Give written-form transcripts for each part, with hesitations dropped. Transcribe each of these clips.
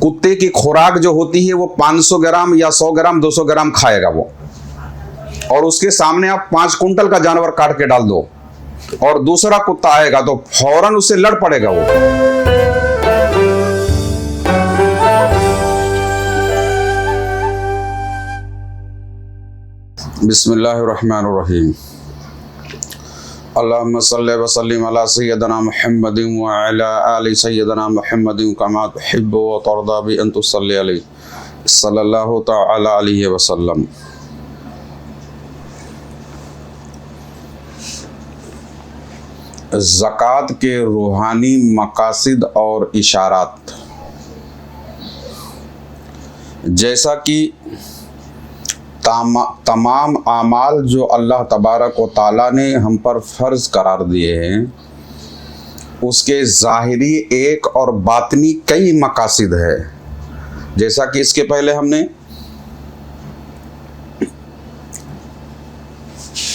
कुत्ते की खुराक जो होती है वो 500 ग्राम या 100 ग्राम 200 ग्राम खाएगा वो, और उसके सामने आप 5 कुंटल का जानवर काट के डाल दो और दूसरा कुत्ता आएगा तो फौरन उससे लड़ पड़ेगा वो। बिस्मिल्लाहिर्रहमानिर्रहीम। अल्लाहुम्मा सल्लि व सल्लिम अला सय्यदना मुहम्मदिन व अला आलि सय्यदना मुहम्मदिन कमा तुहिब्बु व तर्दा बि अन तुसल्लि अलैहि सल्लल्लाहु तआला अलैहि वसल्लम। ज़कात के रूहानी मकासिद और इशारात। जैसा कि तमाम आमाल जो अल्लाह तबारक व ताला ने हम पर फ़र्ज़ करार दिए हैं, उसके ज़ाहिरी एक और बातनी कई मकासिद है। जैसा कि इसके पहले हमने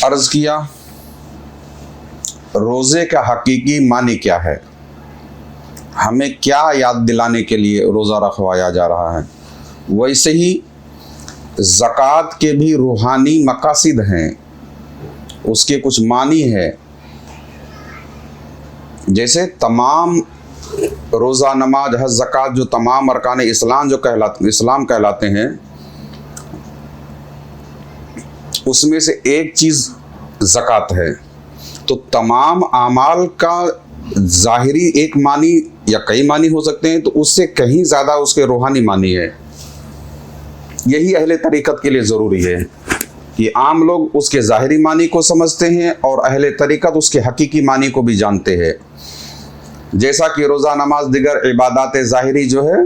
अर्ज़ किया, रोज़े का हकीकी मानी क्या है, हमें क्या याद दिलाने के लिए रोज़ा रखवाया जा रहा है। वैसे ही ज़कात के भी रूहानी मकासिद हैं, उसके कुछ मानी है। जैसे तमाम रोज़ा, नमाज, हज, ज़कात जो तमाम अरकान इस्लाम कहलाते हैं, उसमें से एक चीज़ ज़कात है। तो तमाम आमाल का ज़ाहिरी एक मानी या कई मानी हो सकते हैं, तो उससे कहीं ज़्यादा उसके रूहानी मानी है। यही अहले तरीक़त के लिए ज़रूरी है कि आम लोग उसके ज़ाहिरी मानी को समझते हैं और अहले तरीक़त उसके हकीकी मानी को भी जानते हैं। जैसा कि रोज़ा, नमाज, दिगर इबादत ज़ाहिरी जो है,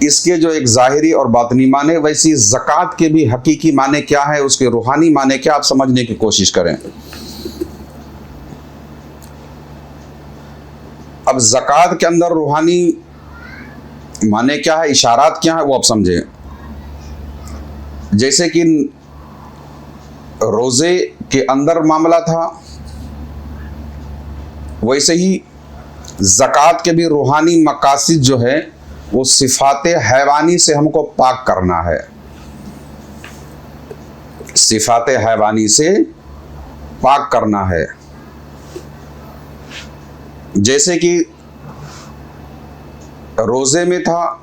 इसके जो एक ज़ाहिरी और बातनी माने, वैसी ज़कात के भी हकीकी माने क्या है, उसके रूहानी माने क्या, आप समझने की कोशिश करें। अब ज़कात के अंदर रूहानी माने क्या है, इशारात क्या है, वो आप समझें। जैसे कि रोज़े के अंदर मामला था, वैसे ही ज़कात के भी रूहानी मकासिद जो है वो सिफ़ाते हैवानी से हमको पाक करना है। सिफ़ाते हैवानी से पाक करना है। जैसे कि रोज़े में था,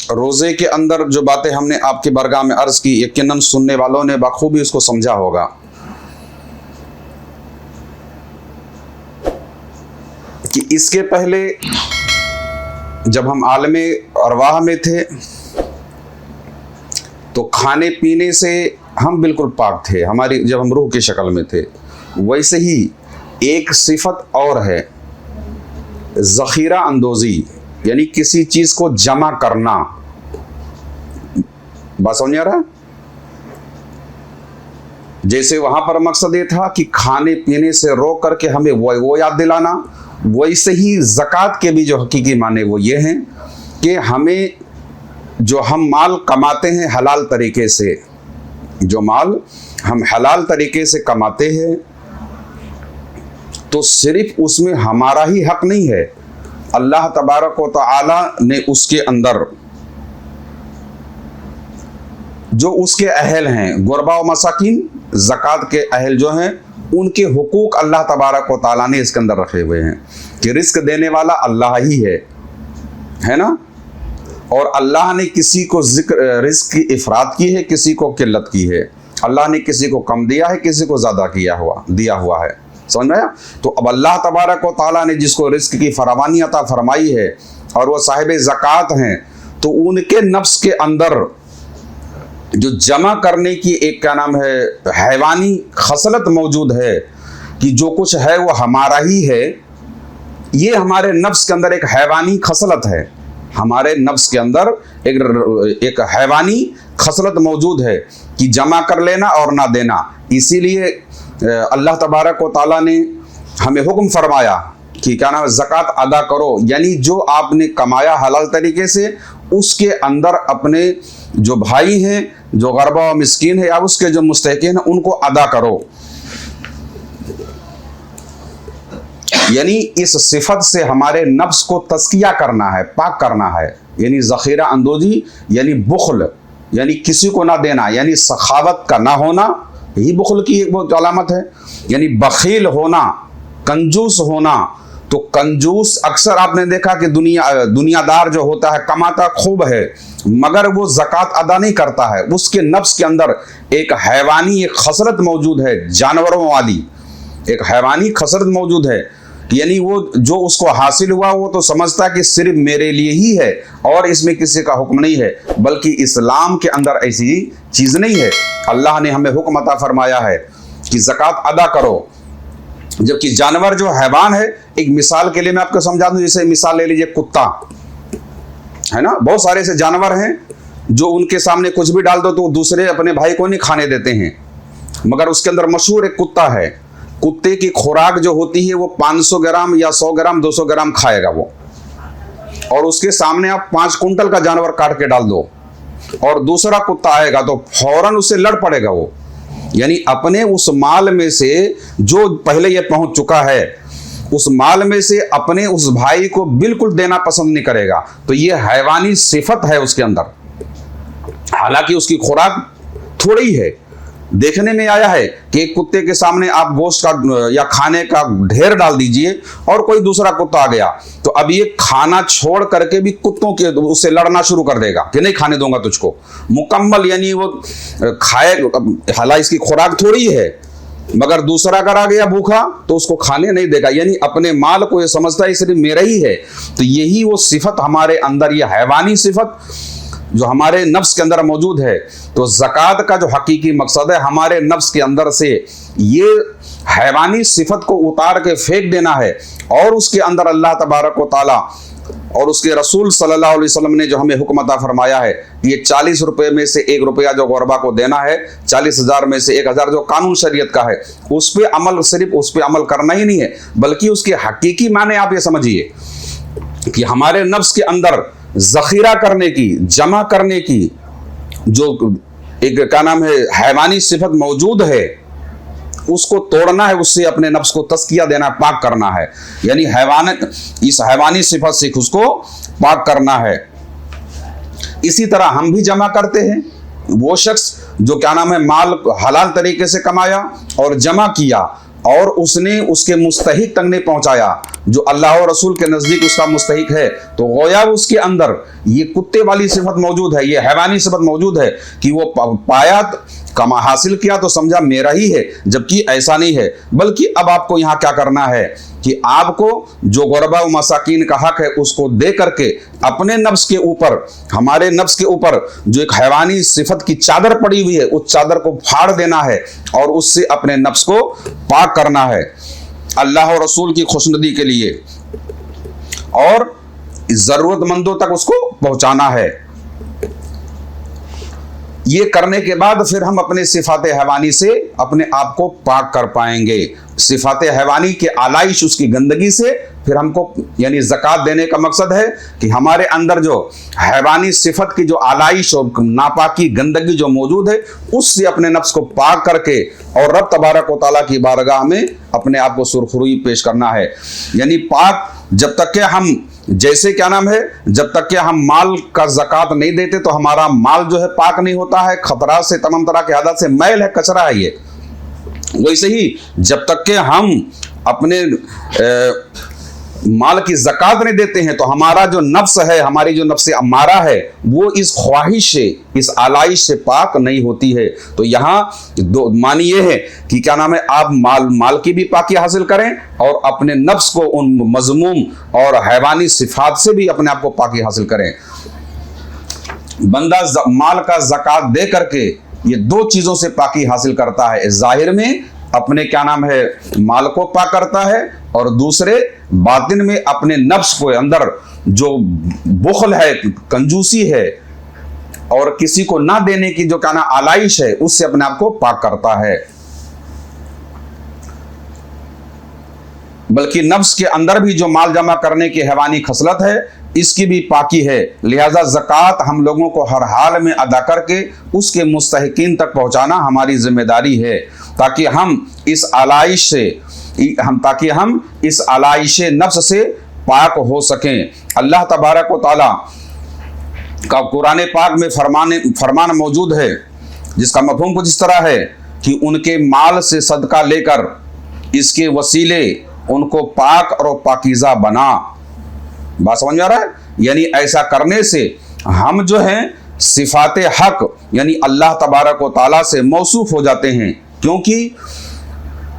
रोज़े के अंदर जो बातें हमने आपकी बरगाह में अर्ज़ की, यकीनन सुनने वालों ने बखूबी उसको समझा होगा। कि इसके पहले जब हम आलमे अरवाह में थे तो खाने पीने से हम बिल्कुल पाक थे, हमारी जब हम रूह की शक्ल में थे। वैसे ही एक सिफत और है, ज़ख़ीरा अंदोज़ी, यानी किसी चीज़ को जमा करना। बात समझ आ रहा है? जैसे वहां पर मकसद ये था कि खाने पीने से रोक करके हमें वो याद दिलाना, वैसे ही ज़कात के भी जो हकीकी माने वो ये हैं कि हमें जो हम माल कमाते हैं हलाल तरीके से, जो माल हम हलाल तरीके से कमाते हैं, तो सिर्फ उसमें हमारा ही हक नहीं है, अल्लाह तबारक व तआला ने उसके अंदर जो उसके अहल हैं, गुरबा व मसाकिन, ज़कात के अहल जो हैं, उनके हुकूक अल्लाह तबारक व तआला ने इसके अंदर रखे हुए हैं कि रिस्क देने वाला अल्लाह ही है ना। और अल्लाह ने किसी को रिस्क की इफरात की है, किसी को किल्लत की है। अल्लाह ने किसी को कम दिया है, किसी को ज़्यादा दिया हुआ है। समझ में आया? तो अब अल्लाह तबारक व तआला ने जिसको रिस्क की फरावानी अता फरमाई है और वो साहिब ज़कात हैं, तो उनके नफ्स के अंदर जो जमा करने की एक क्या नाम है हैवानी खसलत मौजूद है कि जो कुछ है वो हमारा ही है। ये हमारे नफ्स के अंदर एक हैवानी खसलत है, हमारे नफ्स के अंदर एक हैवानी खसलत मौजूद है कि जमा कर लेना और ना देना। इसीलिए अल्लाह तबारक व तआला ने हमें हुक्म फरमाया कि क्या नाम है, ज़कात अदा करो, यानी जो आपने कमाया हलाल तरीके से, उसके अंदर अपने जो भाई हैं, जो गरबा व मिस्कीन है, या उसके जो मुस्तहिक़ीन हैं, उनको अदा करो। यानी इस सिफत से हमारे नफ्स को तस्किया करना है, पाक करना है। यानी ज़ख़ीरा अंदोज़ी, यानी बुख़्ल, यानी किसी को ना देना, यानी सखावत का ना होना, यही बुख़्ल की एक बहुत अलामत है। यानी बख़ील होना, कंजूस होना। तो कंजूस अक्सर आपने देखा कि दुनियादार जो होता है कमाता खूब है मगर वो ज़कात अदा नहीं करता है। उसके नफ्स के अंदर एक हैवानी एक खसरत मौजूद है, जानवरों वाली एक हैवानी खसरत मौजूद है। यानी वो जो उसको हासिल हुआ वो तो समझता है कि सिर्फ मेरे लिए ही है और इसमें किसी का हुक्म नहीं है, बल्कि इस्लाम के अंदर ऐसी चीज़ नहीं है। अल्लाह ने हमें हुक्म अता फरमाया है कि ज़कात अदा करो। जबकि जानवर जो हैवान है, एक मिसाल के लिए मैं आपको समझा दूं, जैसे मिसाल ले लीजिए कुत्ता है ना, बहुत सारे ऐसे जानवर हैं जो उनके सामने कुछ भी डाल दो तो दूसरे अपने भाई को नहीं खाने देते हैं। मगर उसके अंदर मशहूर एक कुत्ता है, कुत्ते की खुराक जो होती है वो 500 ग्राम या 100 ग्राम 200 ग्राम खाएगा वो, और उसके सामने आप 5 कुंटल का जानवर काट के डाल दो और दूसरा कुत्ता आएगा तो फौरन उससे लड़ पड़ेगा वो। यानी अपने उस माल में से जो पहले ये पहुंच चुका है, उस माल में से अपने उस भाई को बिल्कुल देना पसंद नहीं करेगा। तो ये हैवानी सिफत है उसके अंदर, हालांकि उसकी खुराक थोड़ी है। देखने में आया है कि एक कुत्ते के सामने आप गोश्त का या खाने का ढेर डाल दीजिए और कोई दूसरा कुत्ता आ गया तो अब ये खाना छोड़ करके भी कुत्तों के उससे लड़ना शुरू कर देगा कि नहीं खाने दूंगा तुझको मुकम्मल। यानी वो खाए, हालांकि इसकी खुराक थोड़ी है मगर दूसरा अगर आ गया भूखा तो उसको खाने नहीं देगा। यानी अपने माल को ये समझता है सिर्फ मेरा ही है। तो यही वो सिफत हमारे अंदर, ये हैवानी सिफत जो हमारे नफ्स के अंदर मौजूद है। तो ज़कात का जो हकीकी मकसद है हमारे नफ्स के अंदर से ये हैवानी सिफत को उतार के फेंक देना है और उसके अंदर अल्लाह तबारक व तआला और उसके रसूल सल्लल्लाहु अलैहि वसल्लम ने जो हमें हुक्म अता फरमाया है कि ये 40 रुपए में से 1 रुपया जो गुरबा को देना है, 40,000 में से 1,000 जो कानून शरीयत का है उस पे अमल, सिर्फ उस पे अमल करना ही नहीं है बल्कि उसके हकीकी माने आप ये समझिए कि हमारे नफ्स के अंदर ज़ख़ीरा करने की, जमा करने की जो एक क्या नाम है हैवानी सिफत मौजूद है उसको तोड़ना है, उससे अपने नफ्स को तस्किया देना, पाक करना है। यानी इस हैवानी सिफत से उसको पाक करना है। इसी तरह हम भी जमा करते हैं। वो शख्स जो क्या नाम है माल हलाल तरीके से कमाया और जमा किया और उसने उसके मुस्तहिक तक नहीं पहुंचाया जो अल्लाह और रसूल के नज़दीक उसका मुस्तहिक है, तो गोया उसके अंदर ये कुत्ते वाली सिफत मौजूद है, ये हैवानी सिफत मौजूद है कि वो पाया, कमा हासिल किया तो समझा मेरा ही है, जबकि ऐसा नहीं है। बल्कि अब आपको यहाँ क्या करना है कि आपको जो गुरबा व मसाकीन का हक है उसको दे करके अपने नफ्स के ऊपर, हमारे नफ्स के ऊपर जो एक हैवानी सिफत की चादर पड़ी हुई है उस चादर को फाड़ देना है और उससे अपने नफ्स को पाक करना है अल्लाह और रसूल की खुशनुदी के लिए और ज़रूरतमंदों तक उसको पहुंचाना है। ये करने के बाद फिर हम अपने सिफात हैवानी से अपने आप को पाक कर पाएंगे। सिफात हैवानी के आलाइश, उसकी गंदगी से फिर हमको, यानी ज़कात देने का मकसद है कि हमारे अंदर जो हैवानी सिफत की जो आलाइश और नापाकी गंदगी जो मौजूद है उससे अपने नफ्स को पाक करके और रब तबारक व तआला की बारगाह में अपने आप को सुरखरुई पेश करना है। यानी पाक जब तक के हम, जैसे क्या नाम है, जब तक के हम माल का ज़कात नहीं देते तो हमारा माल जो है पाक नहीं होता है, खतरा से, तमाम तरह के हादत से मैल है, कचरा है ये। वैसे ही जब तक के हम अपने माल की ज़कात नहीं देते हैं तो हमारा जो नफ्स है, हमारी जो नफ्स अम्मारा है वो इस ख्वाहिश से, इस आलाइश से पाक नहीं होती है। तो यहाँ दो मानी ये है कि क्या नाम है, आप माल की भी पाकी हासिल करें और अपने नफ्स को उन मज़मूम और हैवानी सिफात से भी अपने आप को पाकी हासिल करें। बंदा माल का ज़कात दे करके ये 2 चीज़ों से पाकी हासिल करता है। ज़ाहिर में अपने क्या नाम है माल को पाक करता है और दूसरे बातिन में अपने नफ्स को अंदर जो बुखल है, कंजूसी है और किसी को ना देने की जो क्या ना आलाइश है उससे अपने आप को पाक करता है। बल्कि नफ्स के अंदर भी जो माल जमा करने की हैवानी खसलत है इसकी भी पाकी है। लिहाजा ज़कात हम लोगों को हर हाल में अदा करके उसके मुस्तहिकीन तक पहुंचाना हमारी जिम्मेदारी है ताकि हम इस आलाइश से, ताकि हम इस आलाइश नफ्स से पाक हो सकें। अल्लाह तबारक व तआला का कुरान पाक में फरमान मौजूद है जिसका मफ़हूम कुछ इस तरह है कि उनके माल से सदका लेकर इसके वसीले उनको पाक और पाकीज़ा बना। बात समझ में आ रहा है? यानी ऐसा करने से हम जो हैं सिफात हक यानी अल्लाह तबारक व तआला से मौसूफ हो जाते हैं, क्योंकि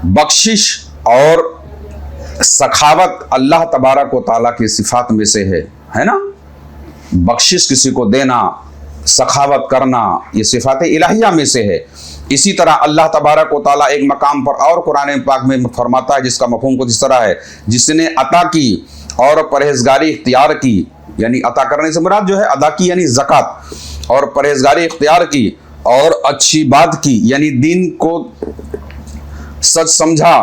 बख्शिश और सखावत अल्लाह तबारक व तआला की सिफात में से है ना। बख्शिश किसी को देना, सखावत करना, ये सिफात इलाहिया में से है। इसी तरह अल्लाह तबारक व तआला एक मकाम पर और कुरान पाक में फरमाता है जिसका मफ़हूम कुछ इस तरह है, जिसने अता की और परहेजगारी इख्तियार की, यानी अता करने से मुराद जो है अदा की यानी ज़कात, और परहेजगारी इख्तियार की और अच्छी बात की यानी दीन को सच समझा,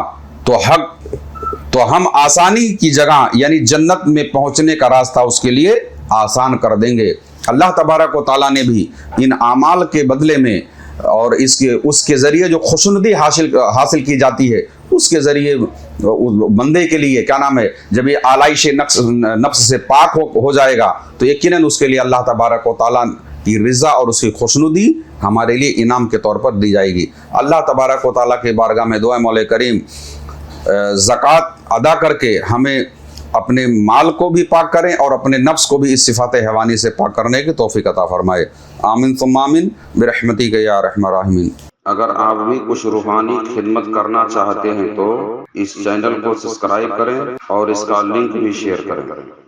तो हम आसानी की जगह यानी जन्नत में पहुंचने का रास्ता उसके लिए आसान कर देंगे। अल्लाह तबारक व तआला ने भी इन आमाल के बदले में और उसके ज़रिए जो खुशनुदी हासिल की जाती है, उसके ज़रिए बंदे के लिए क्या नाम है, जब ये आलाइश नफ्स से पाक हो जाएगा तो यकीनन उसके लिए अल्लाह तबारक व तआला की रिज़ा और उसकी खुशनुदी हमारे लिए इनाम के तौर पर दी जाएगी। अल्लाह तबारक व तआला के बारगाह में दुआ मौला करीम ज़कात अदा करके हमें अपने माल को भी पाक करें और अपने नफ्स को भी इस सिफात हैवानी से पाक करने की तौफीक अता फरमाए। आमीन सुम्मा आमीन बिरहमतिक या रहमान राहिमीन। अगर आप भी कुछ रूहानी खिदमत करना चाहते हैं तो इस चैनल को सब्सक्राइब करें और इसका लिंक भी शेयर करें।